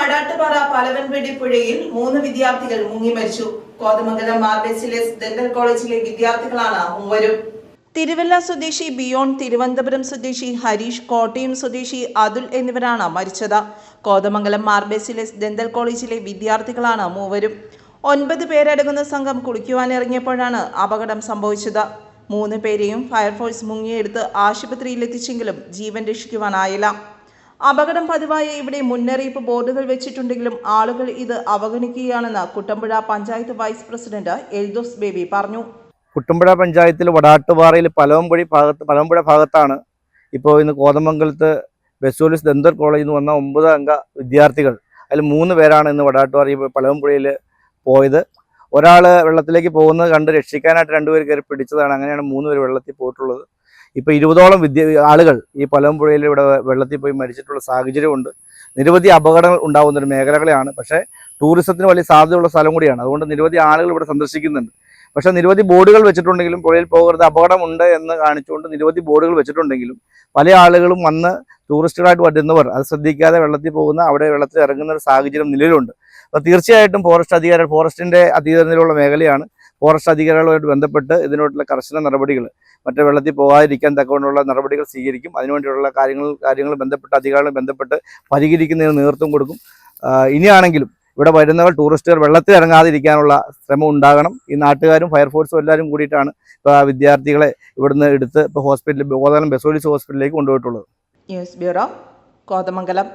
വടാട്ടുപാറ പലവൻപേടി പുഴയിൽ 3 വിദ്യാർത്ഥികൾ മുങ്ങി മരിച്ചു. കോതമംഗലം മാർബേസിലെസ് ഡെന്റൽ കോളേജിലെ വിദ്യാർത്ഥികളാണ് മൂവരും. തിരുവല്ല സ്വദേശി ബിയോൺ, തിരുവനന്തപുരം സ്വദേശി ഹരീഷ്, കോട്ടയം സ്വദേശി അതുൽ എന്നിവരാണ് മരിച്ചത്. കോതമംഗലം മാർബേസിലെസ് ഡെന്റൽ കോളേജിലെ വിദ്യാർത്ഥികളാണ് മൂവരും. 9 പേരടങ്ങുന്ന സംഘം കുളിക്കുവാനിറങ്ങിയപ്പോഴാണ് അപകടം സംഭവിച്ചത്. 3 പേരെയും ഫയർഫോഴ്സ് മുങ്ങിയെടുത്ത് ആശുപത്രിയിൽ എത്തിച്ചെങ്കിലും ജീവൻ രക്ഷിക്കുവാനായില്ല. അപകടം പതിവായ ഇവിടെ മുന്നറിയിപ്പ് ബോർഡുകൾ വെച്ചിട്ടുണ്ടെങ്കിലും ആളുകൾ ഇത് അവഗണിക്കുകയാണെന്ന് കുട്ടമ്പുഴ പഞ്ചായത്ത് വൈസ് പ്രസിഡന്റ് എൽദോസ് ബേബി പറഞ്ഞു. കുട്ടമ്പുഴ പഞ്ചായത്തിൽ വടാട്ടുപാറയിൽ പലവമ്പുഴ ഭാഗത്താണ് ഇപ്പോൾ ഇന്ന് കോതമംഗലത്ത് ബെസോലിസ് ഡെന്റൽ കോളേജിൽ നിന്ന് വന്ന 9 അംഗ വിദ്യാർത്ഥികൾ, അതിൽ 3 പേരാണ് ഇന്ന് വടാട്ടുപാറ പലവമ്പുഴയിൽ പോയത്. ഒരാൾ വെള്ളത്തിലേക്ക് പോകുന്നത് കണ്ട് രക്ഷിക്കാനായിട്ട് 2 പേർ കയറി പിടിച്ചതാണ്. അങ്ങനെയാണ് 3 പേർ വെള്ളത്തിൽ പോയിട്ടുള്ളത്. ഇപ്പോൾ 20ഓളം ആളുകൾ ഈ പലവമ്പുഴയിൽ ഇവിടെ വെള്ളത്തിൽ പോയി മരിച്ചിട്ടുള്ള സാഹചര്യമുണ്ട്. നിരവധി അപകടങ്ങൾ ഉണ്ടാകുന്ന ഒരു മേഖലകളെയാണ്. പക്ഷേ ടൂറിസത്തിന് വലിയ സാധ്യതയുള്ള സ്ഥലം കൂടിയാണ്. അതുകൊണ്ട് നിരവധി ആളുകൾ ഇവിടെ സന്ദർശിക്കുന്നുണ്ട്. പക്ഷേ നിരവധി ബോർഡുകൾ വെച്ചിട്ടുണ്ടെങ്കിലും പുഴയിൽ പോകരുത്, അപകടമുണ്ട് എന്ന് കാണിച്ചുകൊണ്ട് നിരവധി ബോർഡുകൾ വെച്ചിട്ടുണ്ടെങ്കിലും പല ആളുകളും വന്ന് ടൂറിസ്റ്റുകളായിട്ട് വരുന്നവർ അത് ശ്രദ്ധിക്കാതെ വെള്ളത്തിൽ പോകുന്ന, അവിടെ വെള്ളത്തിൽ ഇറങ്ങുന്ന ഒരു സാഹചര്യം നിലവിലുണ്ട്. അപ്പോൾ തീർച്ചയായിട്ടും ഫോറസ്റ്റിൻ്റെ അധീനതയിലുള്ള മേഖലയാണ്. ഫോറസ്റ്റ് അധികാരികളുമായിട്ട് ബന്ധപ്പെട്ട് ഇതിനോടുള്ള കർശന നടപടികൾ, മറ്റേ വെള്ളത്തിൽ പോകാതിരിക്കാൻ തക്കവണ്ണമുള്ള നടപടികൾ സ്വീകരിക്കും. അതിനുവേണ്ടിയുള്ള കാര്യങ്ങൾ ബന്ധപ്പെട്ട് അധികാരികളുമായി ബന്ധപ്പെട്ട് പരിഹരിക്കുന്നതിന് നേതൃത്വം കൊടുക്കും. ഇനിയാണെങ്കിലും ഇവിടെ വരുന്നവർ ടൂറിസ്റ്റുകൾ വെള്ളത്തിൽ ഇറങ്ങാതിരിക്കാനുള്ള ശ്രമം ഉണ്ടാകണം. ഈ നാട്ടുകാരും ഫയർഫോഴ്സും എല്ലാവരും കൂടിയിട്ടാണ് ഇപ്പോൾ ആ വിദ്യാർത്ഥികളെ ഇവിടുന്ന് എടുത്ത് ഇപ്പോൾ കോതമംഗലം ബെസോലിസ് ഹോസ്പിറ്റലിലേക്ക് കൊണ്ടുപോയിട്ടുള്ളത്. News bureau, Kothamangalam.